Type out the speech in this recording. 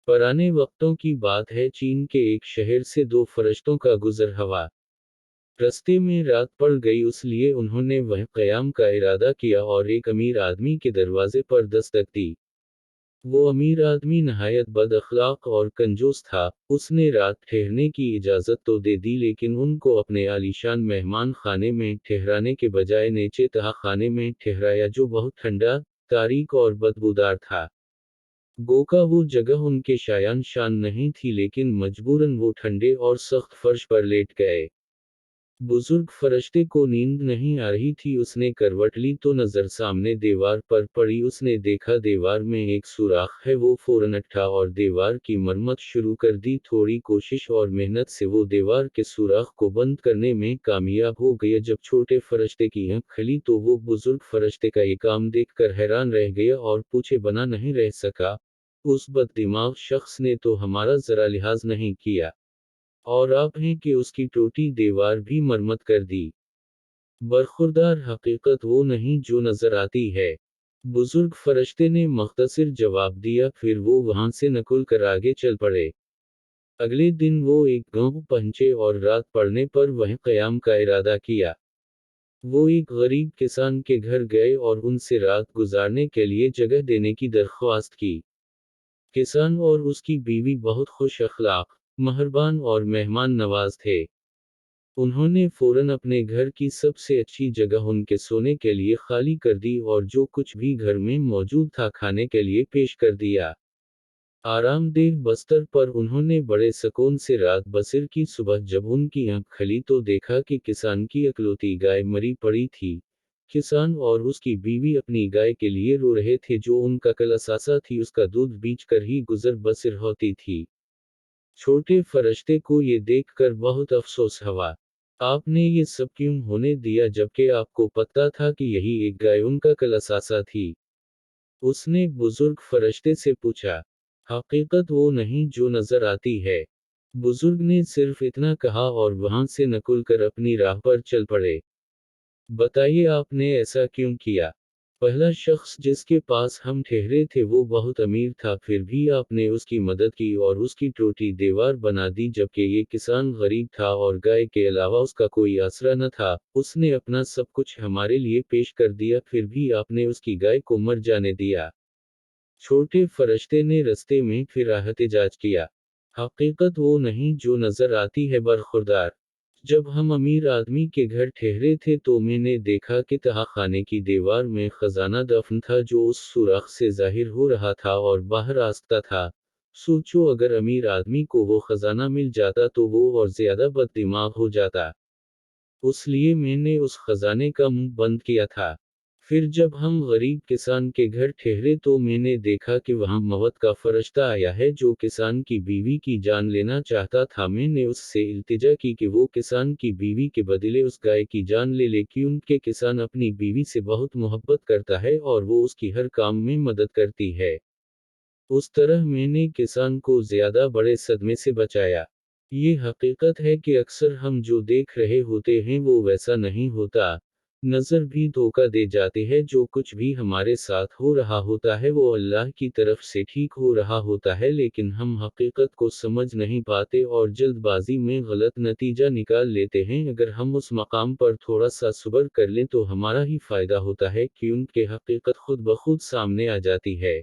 पुराने वक्तों की बात है, चीन के एक शहर से दो फरिश्तों का गुजर हुआ। रस्ते में रात पड़ गई, इसलिए उन्होंने वह क़याम का इरादा किया और एक अमीर आदमी के दरवाजे पर दस्तक दी। वो अमीर आदमी नहायत बद अखलाक और कंजूस था। उसने रात ठहरने की इजाज़त तो दे दी, लेकिन उनको अपने आलीशान मेहमान खाने में ठहराने के बजाय नीचे तहा खाने में ठहराया, जो बहुत ठंडा, तारीक और बदबूदार था। गोका वो जगह उनके शायान शान नहीं थी, लेकिन मजबूरन वो ठंडे और सख्त फर्श पर लेट गए। बुजुर्ग फरिश्ते को नींद नहीं आ रही थी। उसने करवट ली तो नजर सामने दीवार पर पड़ी। उसने देखा दीवार में एक सुराख है। वो फौरन उठा और दीवार की मरम्मत शुरू कर दी। थोड़ी कोशिश और मेहनत से वो दीवार के सुराख को बंद करने में कामयाब हो गया। जब छोटे फरिश्ते की आंख खुली तो वो बुजुर्ग फरिश्ते का ये काम देखकर हैरान रह गया और पूछे बना नहीं रह सका, उस बददिमाग शख्स ने तो हमारा जरा लिहाज नहीं किया, और आप हैं कि उसकी टूटी दीवार भी मरम्मत कर दी। बरखुरदार हकीकत वो नहीं जो नजर आती है। बुजुर्ग फरिश्ते ने मुख्तसर जवाब दिया, फिर वो वहां से निकल कर आगे चल पड़े। अगले दिन वो एक गांव पहुंचे और रात पड़ने पर वह क़याम का इरादा किया। वो एक गरीब किसान के घर गए और उनसे रात गुजारने के लिए जगह देने की दरख्वास्त की। किसान और उसकी बीवी बहुत खुश अखलाक, मेहरबान और मेहमान नवाज थे। उन्होंने फौरन अपने घर की सबसे अच्छी जगह उनके सोने के लिए खाली कर दी और जो कुछ भी घर में मौजूद था खाने के लिए पेश कर दिया। आरामदेह बस्तर पर उन्होंने बड़े सुकून से रात बसर की। सुबह जब उनकी आंख खुली तो देखा कि किसान की इकलौती गाय मरी पड़ी थी। किसान और उसकी बीवी अपनी गाय के लिए रो रहे थे, जो उनका कल असासा थी। उसका दूध बीच कर ही गुजर बसर होती थी। छोटे फरिश्ते को ये देखकर बहुत अफसोस हुआ। आपने ये सब क्यों होने दिया, जबकि आपको पता था कि यही एक गाय उनका कल असासा थी? उसने बुजुर्ग फरिश्ते से पूछा। हकीकत वो नहीं जो नजर आती है। बुजुर्ग ने सिर्फ इतना कहा और वहां से निकल कर अपनी राह पर चल पड़े। बताइए आपने ऐसा क्यों किया? पहला शख्स जिसके पास हम ठहरे थे वो बहुत अमीर था, फिर भी आपने उसकी मदद की और उसकी टूटी दीवार बना दी, जबकि ये किसान गरीब था और गाय के अलावा उसका कोई आसरा न था। उसने अपना सब कुछ हमारे लिए पेश कर दिया, फिर भी आपने उसकी गाय को मर जाने दिया। छोटे फरिश्ते ने रस्ते में फिर एहतिजाज किया। हकीकत वो नहीं जो नजर आती है, बरखुरदार। जब हम अमीर आदमी के घर ठहरे थे तो मैंने देखा कि तहा खाने की दीवार में खजाना दफन था, जो उस सुराख से जाहिर हो रहा था और बाहर आस्ता था। सोचो, अगर अमीर आदमी को वो खजाना मिल जाता तो वो और ज्यादा बददिमाग हो जाता। उसलिए मैंने उस खजाने का मुंह बंद किया था। फिर जब हम गरीब किसान के घर ठहरे तो मैंने देखा कि वहां मौत का फरिश्ता आया है, जो किसान की बीवी की जान लेना चाहता था। मैंने उससे इल्तिजा की कि वो किसान की बीवी के बदले उस गाय की जान ले ले, क्योंकि किसान अपनी बीवी से बहुत मोहब्बत करता है और वो उसकी हर काम में मदद करती है। उस तरह मैंने किसान को ज्यादा बड़े सदमे से बचाया। ये हकीकत है कि अक्सर हम जो देख रहे होते हैं वो वैसा नहीं होता। नज़र भी धोखा दे जाती है। जो कुछ भी हमारे साथ हो रहा होता है वो अल्लाह की तरफ से ठीक हो रहा होता है, लेकिन हम हकीकत को समझ नहीं पाते और जल्दबाजी में गलत नतीजा निकाल लेते हैं। अगर हम उस मकाम पर थोड़ा सा सब्र कर लें तो हमारा ही फायदा होता है, क्योंकि हकीकत खुद ब खुद सामने आ जाती है।